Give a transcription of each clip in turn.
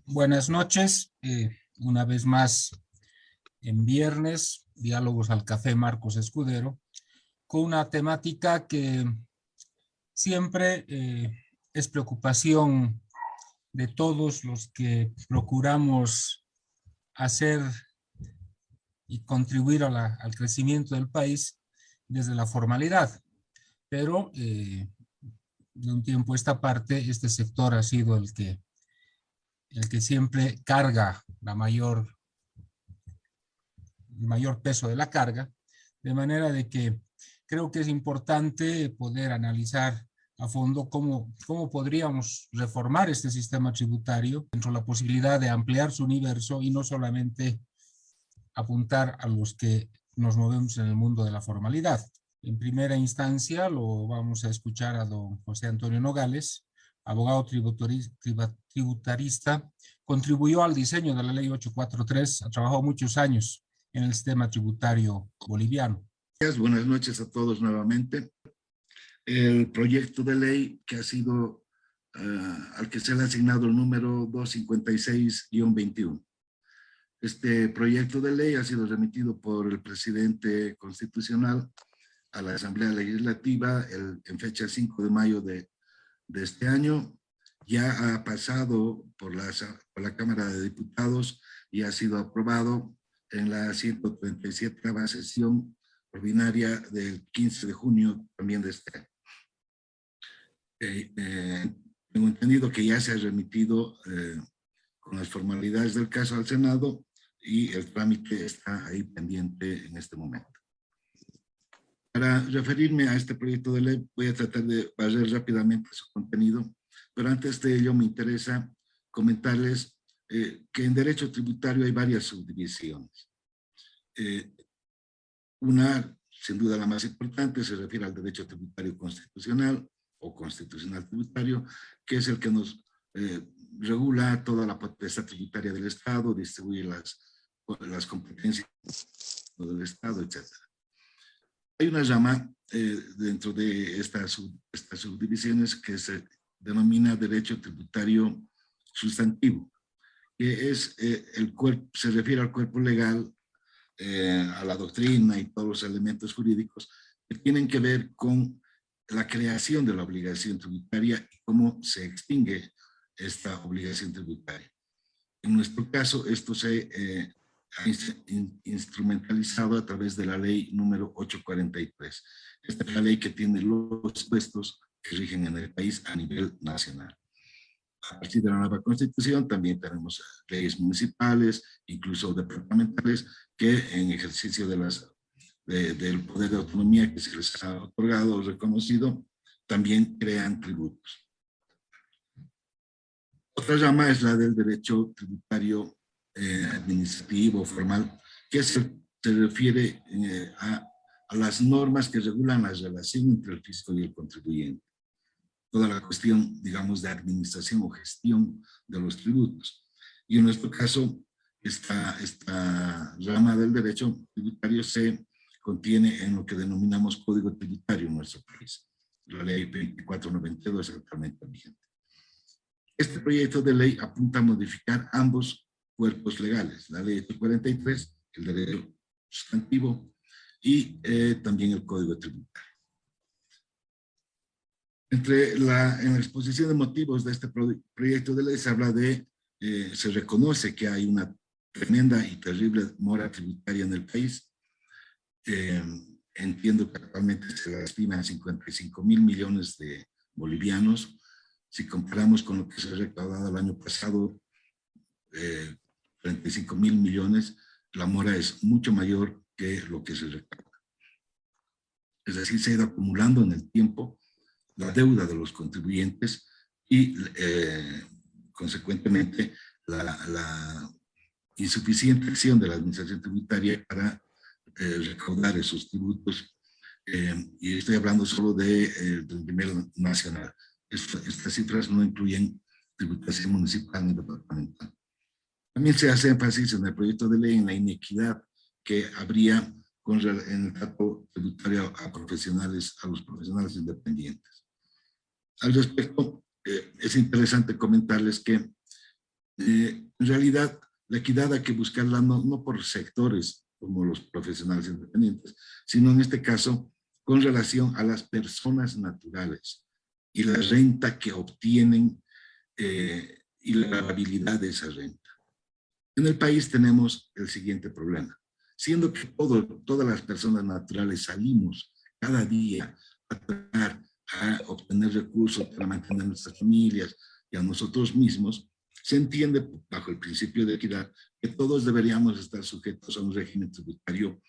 Buenas noches, una vez más en viernes, Diálogos al Café Marcos Escudero, con una temática que siempre es preocupación de todos los que procuramos hacer y contribuir al crecimiento del país desde la formalidad. Pero de un tiempo a esta parte, este sector ha sido el que siempre carga el mayor peso de la carga, de manera de que creo que es importante poder analizar a fondo cómo podríamos reformar este sistema tributario dentro de la posibilidad de ampliar su universo y no solamente apuntar a los que nos movemos en el mundo de la formalidad. En primera instancia lo vamos a escuchar a don José Antonio Nogales, abogado tributarista, contribuyó al diseño de la ley 843, ha trabajado muchos años en el sistema tributario boliviano. Buenas noches a todos nuevamente. El proyecto de ley que ha sido, al que se le ha asignado el número 256-21. Este proyecto de ley ha sido remitido por el presidente constitucional a la Asamblea Legislativa en fecha 5 de mayo de este año. Ya ha pasado por la Cámara de Diputados y ha sido aprobado en la 137ª sesión ordinaria del 15 de junio también de este año. Tengo entendido que ya se ha remitido con las formalidades del caso al Senado y el trámite está ahí pendiente en este momento. Para referirme a este proyecto de ley voy a tratar de barrer rápidamente su contenido, pero antes de ello me interesa comentarles que en derecho tributario hay varias subdivisiones. Una, sin duda la más importante, se refiere al derecho tributario constitucional o constitucional tributario, que es el que nos regula toda la potestad tributaria del Estado, distribuye las competencias del Estado, etc. Hay una rama dentro de estas subdivisiones que se denomina derecho tributario sustantivo, que es se refiere al cuerpo legal, a la doctrina y todos los elementos jurídicos que tienen que ver con la creación de la obligación tributaria y cómo se extingue esta obligación tributaria. En nuestro caso, esto se ha instrumentalizado a través de la ley número 843. Esta es la ley que tiene los puestos que rigen en el país a nivel nacional. A partir de la nueva constitución también tenemos leyes municipales, incluso departamentales, que en ejercicio del poder de autonomía que se les ha otorgado o reconocido, también crean tributos. Otra rama es la del derecho tributario administrativo formal, que se refiere a las normas que regulan la relación entre el fisco y el contribuyente. Toda la cuestión, digamos, de administración o gestión de los tributos. Y en nuestro caso, esta rama del derecho tributario se contiene en lo que denominamos Código Tributario en nuestro país. La ley 2492 es actualmente vigente. Este proyecto de ley apunta a modificar ambos cuerpos legales, la ley 43, el derecho sustantivo, y también el Código Tributario. En la exposición de motivos de este proyecto de ley se habla se reconoce que hay una tremenda y terrible mora tributaria en el país. Entiendo que actualmente se la estima en 55.000 millones de bolivianos. Si comparamos con lo que se ha recaudado el año pasado, 35.000 millones, la mora es mucho mayor que lo que se recauda. Es decir, se ha ido acumulando en el tiempo la deuda de los contribuyentes y, consecuentemente, la insuficiente acción de la administración tributaria para recaudar esos tributos. Y estoy hablando solo del nivel nacional. Estas cifras no incluyen tributación municipal ni departamental. También se hace énfasis en el proyecto de ley en la inequidad que habría en el trato tributario a los profesionales independientes. Al respecto, es interesante comentarles que En realidad, la equidad hay que buscarla no por sectores como los profesionales independientes, sino en este caso con relación a las personas naturales y la renta que obtienen y la gravabilidad de esa renta. En el país tenemos el siguiente problema. Siendo que todas las personas naturales salimos cada día a tratar a obtener recursos para mantener nuestras familias y a nosotros mismos, se entiende bajo el principio de equidad que todos deberíamos estar sujetos a un régimen tributario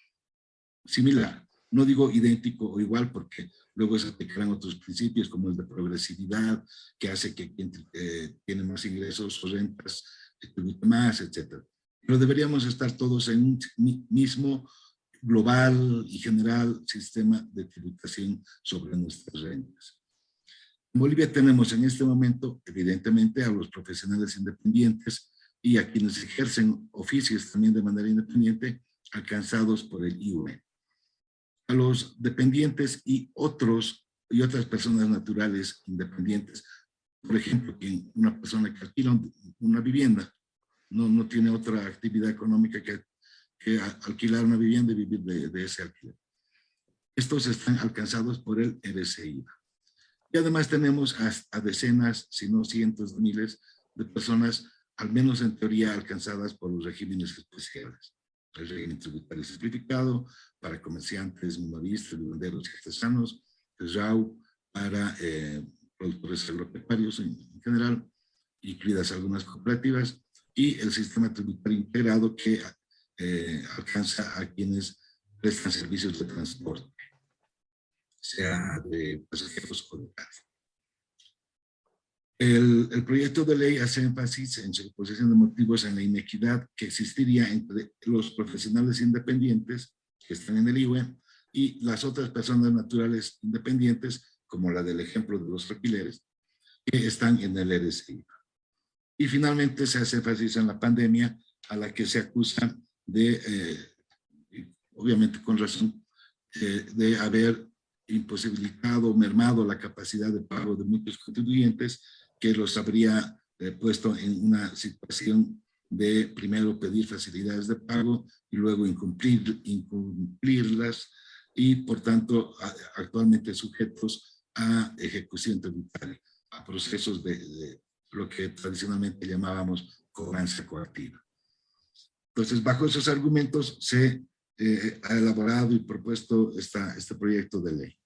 similar. No digo idéntico o igual porque luego se aplicarán otros principios como el de progresividad, que hace que quien tiene más ingresos o rentas tribute más, etc. Pero deberíamos estar todos en un mismo global y general sistema de tributación sobre nuestras rentas. En Bolivia tenemos en este momento, evidentemente, a los profesionales independientes y a quienes ejercen oficios también de manera independiente, alcanzados por el IUE. A los dependientes y otras personas naturales independientes, por ejemplo, una persona que alquila una vivienda, no tiene otra actividad económica que alquilar una vivienda y vivir de ese alquiler. Estos están alcanzados por el RCI-IVA. Y además tenemos a decenas, si no cientos de miles de personas, al menos en teoría, alcanzadas por los regímenes especiales. El régimen tributario simplificado para comerciantes, minoristas, vivanderos y artesanos, el RAU para productores agropecuarios en general, incluidas algunas cooperativas, y el sistema tributario integrado que alcanza a quienes prestan servicios de transporte, sea de pasajeros o de carga. El proyecto de ley hace énfasis en su exposición de motivos en la inequidad que existiría entre los profesionales independientes que están en el IUE y las otras personas naturales independientes, como la del ejemplo de los alquileres, que están en el RCI. Y finalmente se hace énfasis en la pandemia, a la que se acusa de, obviamente con razón, de haber imposibilitado, mermado la capacidad de pago de muchos contribuyentes, que los habría puesto en una situación de primero pedir facilidades de pago y luego incumplirlas y por tanto actualmente sujetos a ejecución tributaria, a procesos de lo que tradicionalmente llamábamos cobranza coactiva. Entonces, bajo esos argumentos se ha elaborado y propuesto este proyecto de ley.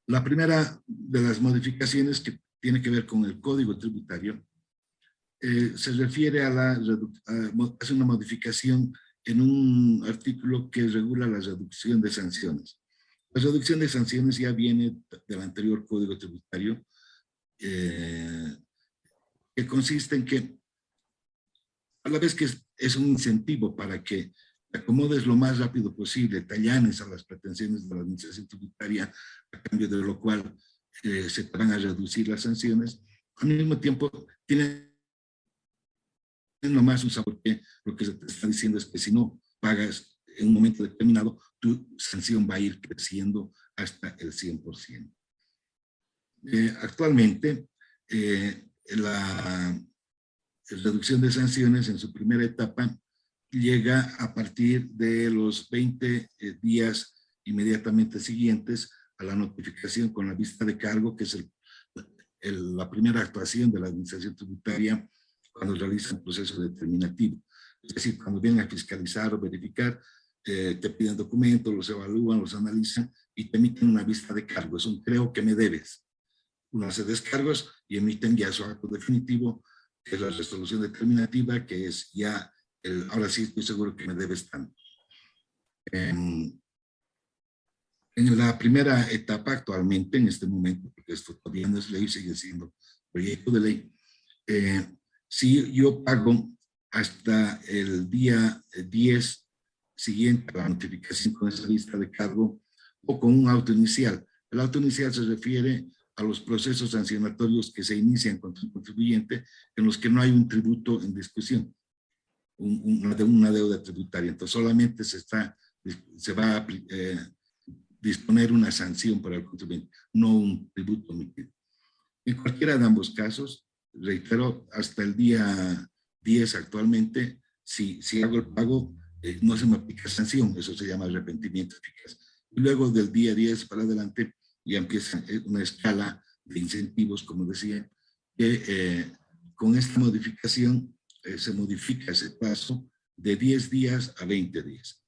La primera de las modificaciones que tiene que ver con el Código Tributario se refiere hace una modificación en un artículo que regula la reducción de sanciones. La reducción de sanciones ya viene del anterior Código Tributario, que consiste en que a la vez que es un incentivo para que te acomodes lo más rápido posible, te allanes a las pretensiones de la administración tributaria, a cambio de lo cual se te van a reducir las sanciones, al mismo tiempo tienen nomás un sabor que lo que se te está diciendo es que si no pagas en un momento determinado, tu sanción va a ir creciendo hasta el 100%. Actualmente, la reducción de sanciones en su primera etapa llega a partir de los 20 días inmediatamente siguientes a la notificación con la vista de cargo, que es la primera actuación de la administración tributaria cuando realiza un proceso determinativo. Es decir, cuando vienen a fiscalizar o verificar, te piden documentos, los evalúan, los analizan y te emiten una vista de cargo. Es un creo que me debes. Uno hace descargos y emiten ya su acto definitivo, que es la resolución determinativa, que es ya, ahora sí estoy seguro que me debes tanto. En la primera etapa actualmente, en este momento, porque esto todavía no es ley, sigue siendo proyecto de ley, si yo pago hasta el día 10 siguiente a la notificación con esa lista de cargo o con un auto inicial. El auto inicial se refiere a los procesos sancionatorios que se inician contra el contribuyente en los que no hay un tributo en discusión, una deuda tributaria. Entonces solamente se va a disponer una sanción para el contribuyente, no un tributo emitido. En cualquiera de ambos casos, reitero, hasta el día 10 actualmente, si hago el pago, no se me aplica sanción, eso se llama arrepentimiento eficaz. Y luego del día 10 para adelante ya empieza una escala de incentivos, como decía, que con esta modificación se modifica ese plazo de 10 días a 20 días.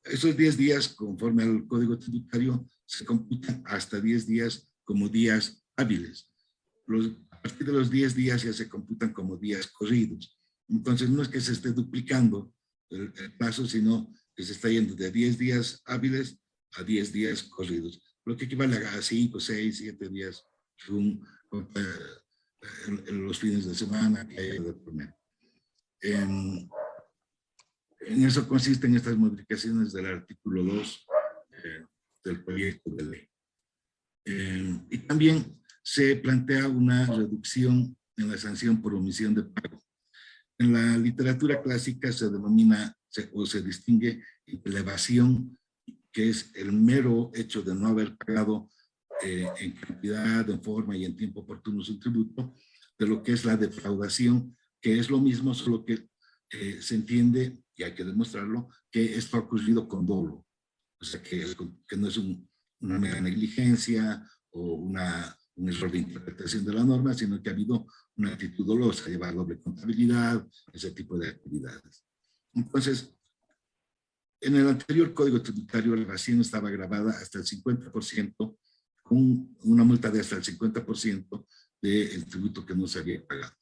Esos 10 días, conforme al Código Tributario, se computan hasta 10 días como días hábiles. A partir de los 10 días ya se computan como días corridos. Entonces, no es que se esté duplicando el plazo, sino que se está yendo de 10 días hábiles a 10 días corridos, lo que equivale a 5, 6, 7 días según en los fines de semana que haya de poner. En eso consisten estas modificaciones del artículo 2 del proyecto de ley. Y también se plantea una reducción en la sanción por omisión de pago. En la literatura clásica se denomina o se distingue entre la evasión, que es el mero hecho de no haber pagado en cantidad, en forma y en tiempo oportuno su tributo, de lo que es la defraudación, que es lo mismo, solo que se entiende, y hay que demostrarlo, que esto ha ocurrido con dolo. O sea, que no es una mera negligencia o un error de interpretación de la norma, sino que ha habido una actitud dolosa, llevar doble contabilidad, ese tipo de actividades. Entonces, en el anterior Código Tributario, la evasión estaba grabada hasta el 50%, con una multa de hasta el 50% del tributo que no se había pagado.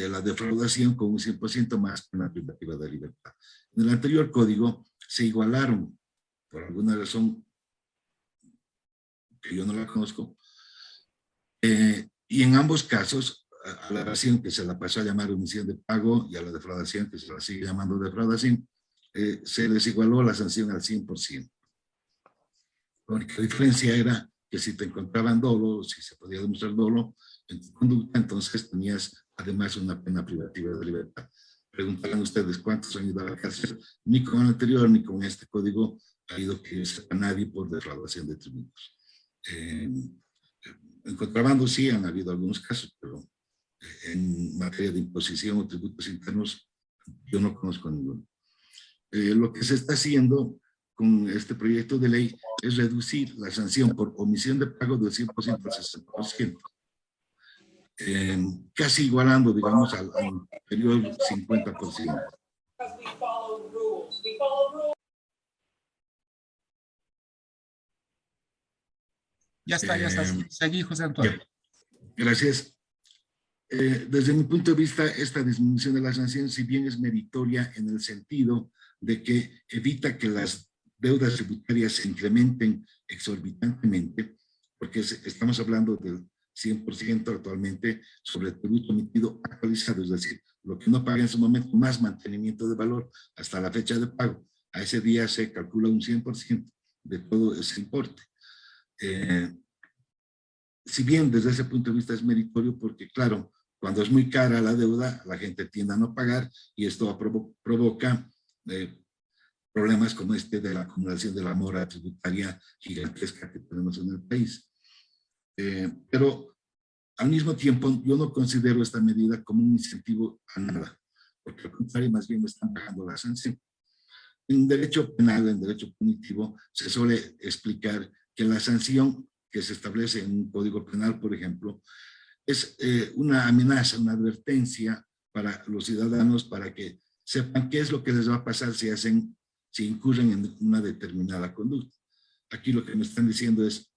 La defraudación con un 100% más pena privativa de libertad. En el anterior código se igualaron, por alguna razón que yo no la conozco, y en ambos casos, a la evasión que se la pasó a llamar omisión de pago y a la defraudación que se la sigue llamando defraudación, se les igualó la sanción al 100%. La única diferencia era que si te encontraban dolo, si se podía demostrar dolo en tu conducta, entonces tenías además una pena privativa de libertad. Preguntarán ustedes cuántos han ido a la cárcel. Ni con el anterior ni con este código ha ido que sepa nadie por defraudación de tributos. En contrabando sí han habido algunos casos, pero en materia de imposición o tributos internos yo no conozco ninguno. Lo que se está haciendo con este proyecto de ley es reducir la sanción por omisión de pago del 100% al 60%, casi igualando, digamos, al anterior 50%. Ya está. Seguí, José Antonio. Gracias. Desde mi punto de vista, esta disminución de la sanción, si bien es meritoria en el sentido de que evita que las deudas tributarias se incrementen exorbitantemente, porque estamos hablando del 100% actualmente sobre el tributo emitido actualizado, es decir, lo que uno paga en su momento más mantenimiento de valor hasta la fecha de pago. A ese día se calcula un 100% de todo ese importe. Si bien desde ese punto de vista es meritorio, porque claro, cuando es muy cara la deuda, la gente tiende a no pagar y esto provoca problemas como este de la acumulación de la mora tributaria gigantesca que tenemos en el país. Pero al mismo tiempo yo no considero esta medida como un incentivo a nada, porque al contrario más bien me están pagando la sanción. En derecho penal, en derecho punitivo, se suele explicar que la sanción que se establece en un código penal, por ejemplo, es una amenaza, una advertencia para los ciudadanos para que sepan qué es lo que les va a pasar si incurren en una determinada conducta. Aquí lo que me están diciendo es,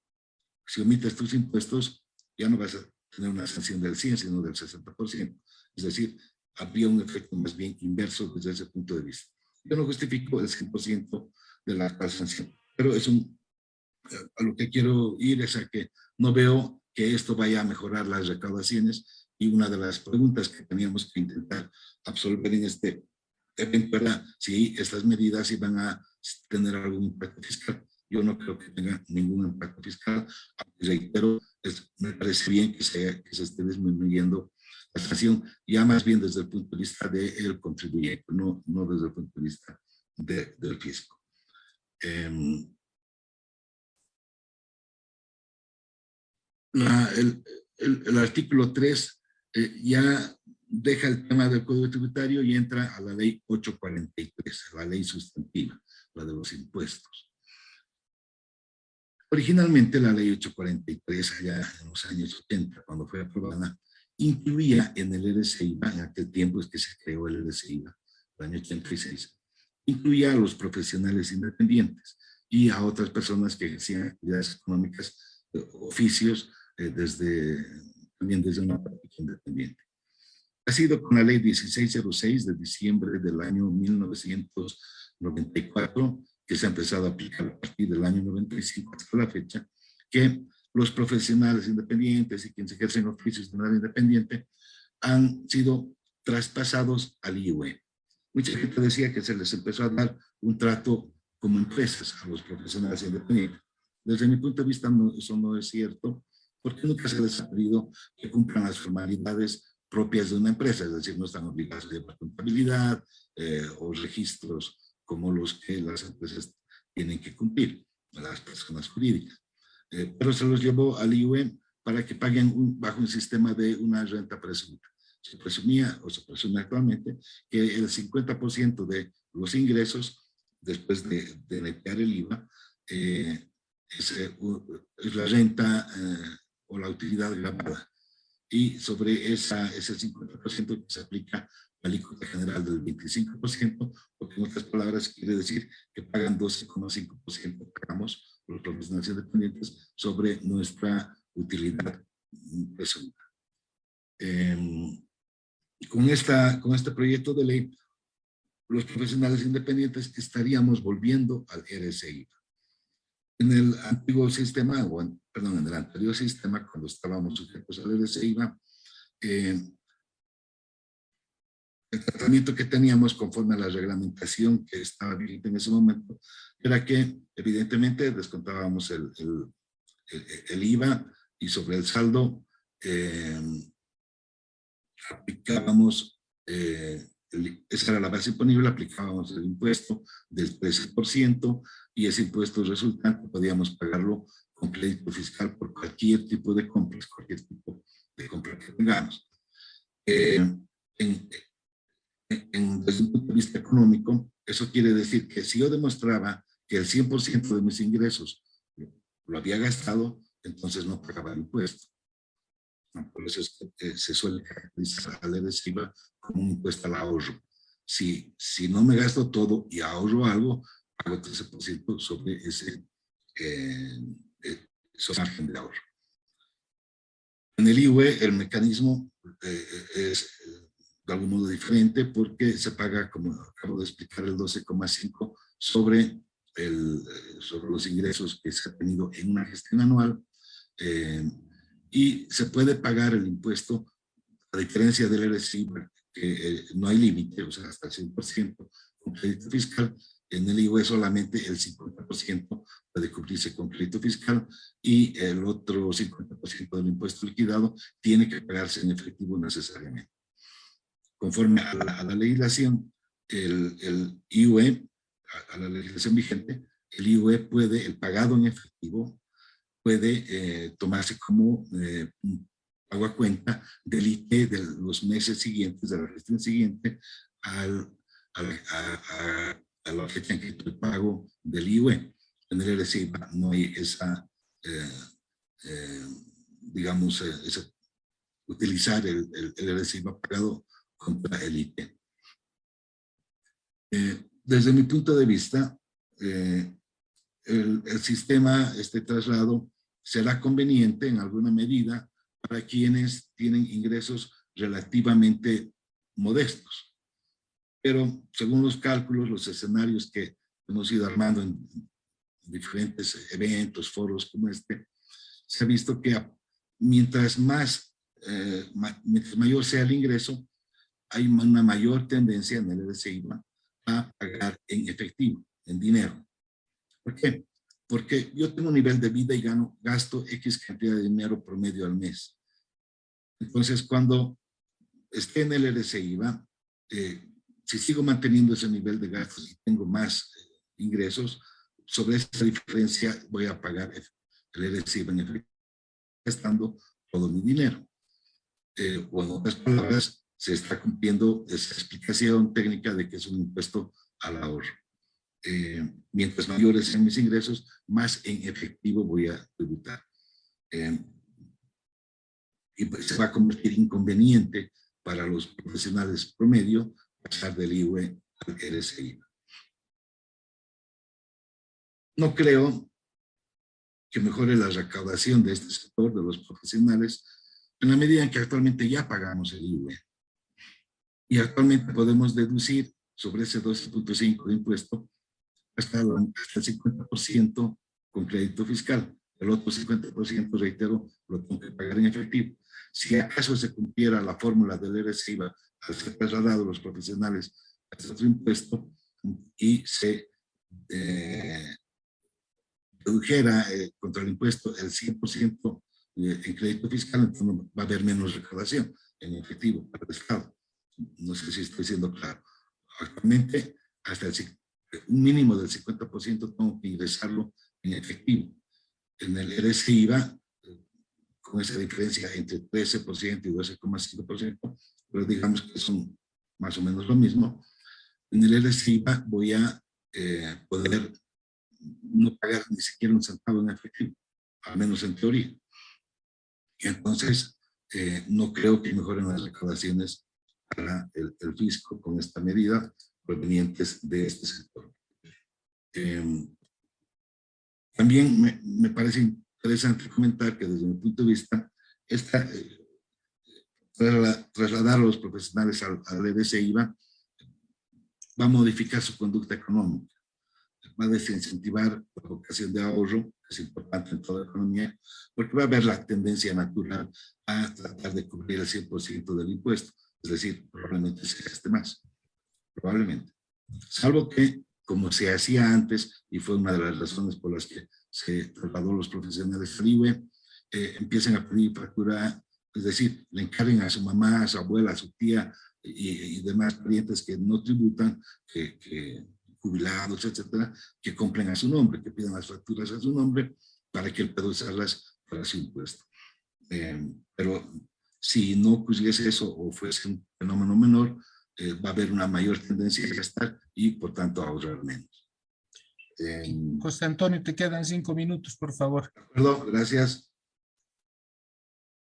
si omites tus impuestos, ya no vas a tener una sanción del 100, sino del 60%. Es decir, habría un efecto más bien inverso desde ese punto de vista. Yo no justifico el 100% de la actual sanción, pero a lo que quiero ir es a que no veo que esto vaya a mejorar las recaudaciones, y una de las preguntas que teníamos que intentar absolver en este evento era si estas medidas iban a tener algún impacto fiscal. Yo no creo que tenga ningún impacto fiscal, aunque reitero, me parece bien que se esté disminuyendo la sanción, ya más bien desde el punto de vista del contribuyente, no desde el punto de vista del fisco. el artículo 3 ya deja el tema del Código Tributario y entra a la ley 843, la ley sustantiva, la de los impuestos. Originalmente la ley 843, allá en los años 80, cuando fue aprobada, incluía en el RCIVA, en aquel tiempo es que se creó el RCIVA, el año 86, incluía a los profesionales independientes y a otras personas que ejercían actividades económicas, oficios, también desde una práctica independiente. Ha sido con la ley 1606 de diciembre del año 1994, que se ha empezado a aplicar a partir del año 95 hasta la fecha, que los profesionales independientes y quienes ejercen oficios de manera independiente han sido traspasados al IUE. Mucha gente decía que se les empezó a dar un trato como empresas a los profesionales independientes. Desde mi punto de vista, eso no es cierto, porque nunca se les ha pedido que cumplan las formalidades propias de una empresa, es decir, no están obligados a llevar contabilidad o registros como los que las empresas tienen que cumplir, las personas jurídicas. Pero se los llevó al IUE para que paguen bajo un sistema de una renta presumida. Se presumía, o se presume actualmente, que el 50% de los ingresos, después de netear el IVA, es la renta o la utilidad grabada. Y sobre ese 50% se aplica la alícuota general del 25%, porque en otras palabras quiere decir que pagan 12,5%, pagamos los profesionales independientes sobre nuestra utilidad presumida. Con este proyecto de ley, los profesionales independientes estaríamos volviendo al RCIVA. En el antiguo sistema, en el anterior sistema, cuando estábamos sujetos al RCIVA, el tratamiento que teníamos conforme a la reglamentación que estaba vigente en ese momento era que evidentemente descontábamos el IVA y sobre el saldo aplicábamos, esa era la base imponible, aplicábamos el impuesto del 13% y ese impuesto resultante podíamos pagarlo con crédito fiscal por cualquier tipo de compras, cualquier tipo de compra que tengamos. Desde un punto de vista económico, eso quiere decir que si yo demostraba que el 100% de mis ingresos lo había gastado, entonces no pagaba el impuesto. Por eso es que se suele caracterizar al RCIVA como un impuesto al ahorro. Si no me gasto todo y ahorro algo, pago 13% sobre ese margen de ahorro. En el IUE el mecanismo es de algún modo diferente porque se paga, como acabo de explicar, el 12,5 sobre los ingresos que se ha tenido en una gestión anual, y se puede pagar el impuesto, a diferencia del RCIVA, que no hay límite, o sea, hasta el 100% con crédito fiscal. En el IUE solamente el 50% puede cubrirse con crédito fiscal y el otro 50% del impuesto liquidado tiene que pagarse en efectivo necesariamente. Conforme a la legislación, el IUE, a la legislación vigente, el IUE puede, el pagado en efectivo, puede tomarse como un pago a cuenta del IT de los meses siguientes, de la gestión siguiente, a la fecha en que el pago del IUE. En el RCIVA no hay esa, utilizar el RCIVA pagado contra el IT. Desde mi punto de vista, el sistema, este traslado, será conveniente en alguna medida para quienes tienen ingresos relativamente modestos. Pero según los cálculos, los escenarios que hemos ido armando en diferentes eventos, foros como este, se ha visto que mientras mayor sea el ingreso, hay una mayor tendencia en el RCIVA a pagar en efectivo, en dinero. ¿Por qué? Porque yo tengo un nivel de vida y gasto X cantidad de dinero promedio al mes. Entonces, cuando esté en el RCIVA, si sigo manteniendo ese nivel de gastos y tengo más ingresos, sobre esa diferencia voy a pagar el RCIVA en efectivo, gastando todo mi dinero. O en otras palabras, se está cumpliendo esa explicación técnica de que es un impuesto al ahorro. Mientras mayores sean mis ingresos, más en efectivo voy a tributar. Y pues se va a convertir inconveniente para los profesionales promedio pasar del IVE al RSI. No creo que mejore la recaudación de este sector, de los profesionales, en la medida en que actualmente ya pagamos el IVE. Y actualmente podemos deducir sobre ese 12.5 de impuesto hasta el 50% con crédito fiscal. El otro 50%, reitero, lo tengo que pagar en efectivo. Si acaso se cumpliera la fórmula del RSIVA al ser trasladados los profesionales a este otro impuesto y se redujera contra el impuesto el 100% en crédito fiscal, entonces va a haber menos recaudación en efectivo para el Estado. No sé si estoy siendo claro. Actualmente, hasta un mínimo del 50% tengo que ingresarlo en efectivo. En el RSIVA, con esa diferencia entre 13% y 12,5%, pero digamos que son más o menos lo mismo, en el RSIVA voy a poder no pagar ni siquiera un centavo en efectivo, al menos en teoría. Y entonces, no creo que mejoren las recaudaciones para el fisco con esta medida provenientes de este sector. También me parece interesante comentar que desde mi punto de vista, trasladar a los profesionales al RSIVA va a modificar su conducta económica, va a desincentivar la vocación de ahorro, que es importante en toda la economía, porque va a haber la tendencia natural a tratar de cubrir el 100% del impuesto, es decir, probablemente se gaste más, probablemente. Salvo que, como se hacía antes, y fue una de las razones por las que se trasladó los profesionales al IVE, empiecen a pedir factura, es decir, le encarguen a su mamá, a su abuela, a su tía y demás parientes que no tributan, que jubilados, etcétera, que compren a su nombre, que pidan las facturas a su nombre para que él pueda usarlas para su impuesto. Pero si no ocurriese eso o fuese un fenómeno menor, va a haber una mayor tendencia a gastar y por tanto a ahorrar menos. José Antonio, te quedan 5 minutos, por favor. Perdón, gracias.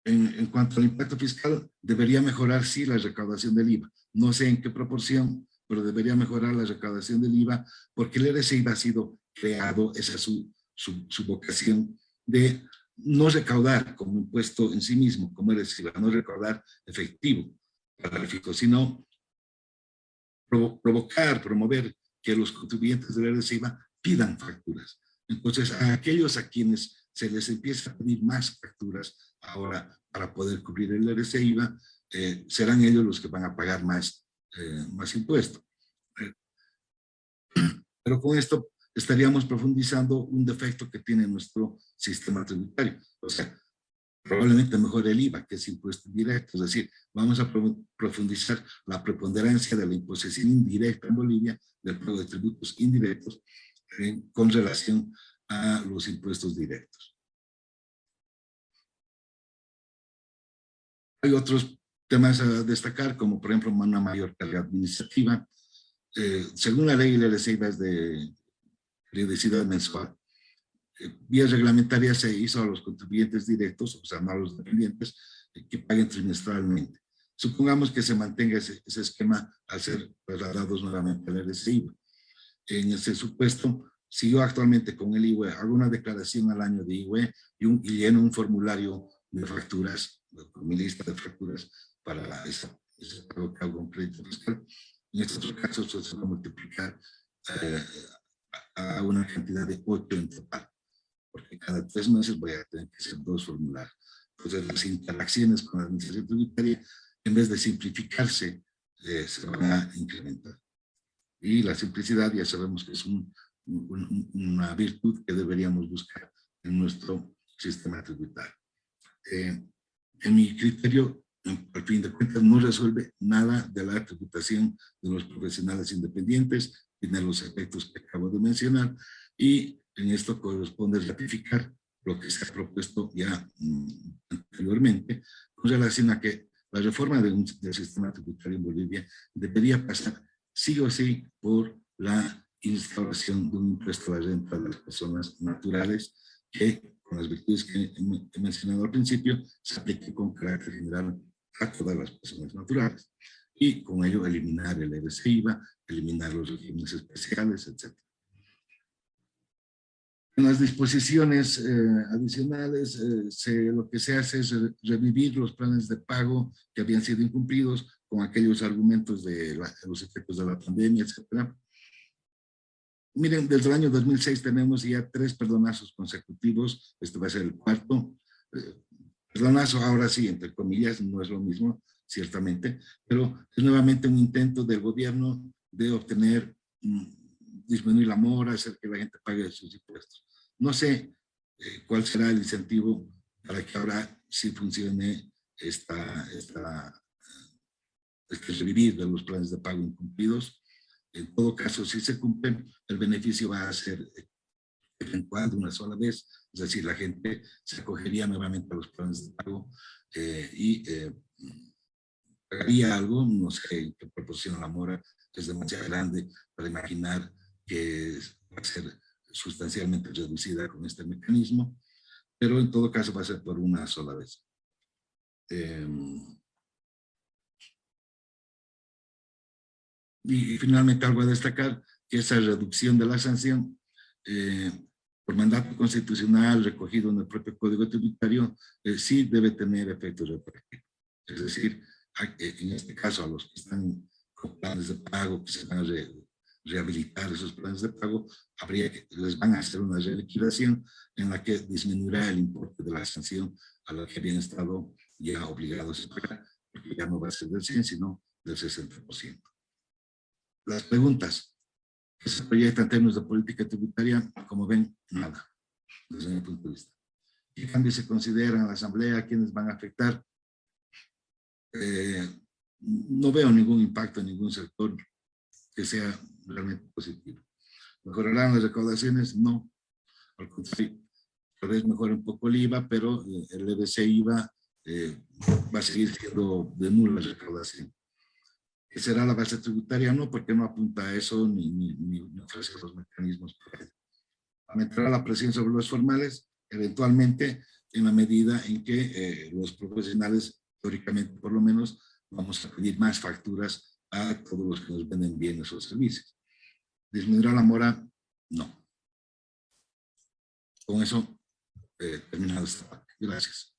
En cuanto al impacto fiscal, debería mejorar, sí, la recaudación del IVA. No sé en qué proporción, pero debería mejorar la recaudación del IVA, porque el RSIVA ha sido creado, esa es su vocación, de no recaudar como impuesto en sí mismo, como RSIVA, no recaudar efectivo para el fisco, sino promover que los contribuyentes del RSIVA pidan facturas. Entonces, a aquellos a quienes se les empieza a pedir más facturas ahora para poder cubrir el RSIVA, serán ellos los que van a pagar más impuestos. Pero con esto estaríamos profundizando un defecto que tiene nuestro sistema tributario. O sea, probablemente mejore el IVA, que es impuesto indirecto. Es decir, vamos a profundizar la preponderancia de la imposición indirecta en Bolivia, del pago de tributos indirectos, con relación a los impuestos directos. Hay otros temas a destacar, como por ejemplo una mayor carga administrativa. Según la ley, el RSIVA es de periodicidad mensual. Vía reglamentaria se hizo a los contribuyentes directos, o sea, no a los dependientes, que paguen trimestralmente. Supongamos que se mantenga ese esquema al ser trasladados nuevamente al RSIVA. En ese supuesto, si yo actualmente con el IVE hago una declaración al año de IVE y lleno un formulario de facturas, con mi lista de facturas para ese pago que hago con crédito fiscal, en estos casos se va a multiplicar a una cantidad de 8 en total, porque cada 3 meses voy a tener que hacer 2 formularios. Entonces las interacciones con la administración tributaria, en vez de simplificarse, se van a incrementar. Y la simplicidad ya sabemos que es una virtud que deberíamos buscar en nuestro sistema tributario. En mi criterio, al fin de cuentas, no resuelve nada de la tributación de los profesionales independientes, tiene los efectos que acabo de mencionar, y en esto corresponde ratificar lo que se ha propuesto ya anteriormente, con relación a que la reforma del sistema tributario en Bolivia debería pasar sí o sí por la instauración de un impuesto a la renta de las personas naturales que, con las virtudes que he mencionado al principio, se aplique con carácter general a todas las personas naturales y con ello eliminar el IVA, eliminar los regímenes especiales, etc. En las disposiciones adicionales, lo que se hace es revivir los planes de pago que habían sido incumplidos con aquellos argumentos de los efectos de la pandemia, etc. Miren, desde el año 2006 tenemos ya 3 perdonazos consecutivos, este va a ser el cuarto. Perdonazo, ahora sí, entre comillas, no es lo mismo, ciertamente, pero es nuevamente un intento del gobierno de obtener, disminuir la mora, hacer que la gente pague sus impuestos. No sé cuál será el incentivo para que ahora sí funcione este revivir de los planes de pago incumplidos. En todo caso, si se cumplen, el beneficio va a ser eventual de una sola vez, es decir, la gente se acogería nuevamente a los planes de pago y pagaría algo, no sé en qué proporción la mora es demasiado grande para imaginar que va a ser sustancialmente reducida con este mecanismo, pero en todo caso va a ser por una sola vez. Y finalmente algo a destacar, que esa reducción de la sanción por mandato constitucional recogido en el propio Código Tributario sí debe tener efectos retroactivos. Es decir, en este caso a los que están con planes de pago, que se van a rehabilitar esos planes de pago, les van a hacer una reliquidación en la que disminuirá el importe de la sanción a la que habían estado ya obligados a pagar, porque ya no va a ser del 100, sino del 60%. Las preguntas que se proyectan en términos de política tributaria, como ven, nada, desde mi punto de vista. ¿Qué cambios se consideran en la Asamblea? ¿Quiénes van a afectar? No veo ningún impacto en ningún sector que sea realmente positivo. ¿Mejorarán las recaudaciones? No. Al contrario, tal vez mejore un poco el IVA, pero el EBC-IVA va a seguir siendo de nula recaudación. ¿Qué será la base tributaria? No, porque no apunta a eso ni ofrece los mecanismos para ello. Aumentará la presión sobre los formales, eventualmente, en la medida en que los profesionales, teóricamente por lo menos, vamos a pedir más facturas a todos los que nos venden bienes o servicios. ¿Disminuirá la mora? No. Con eso, terminado esta parte. Gracias.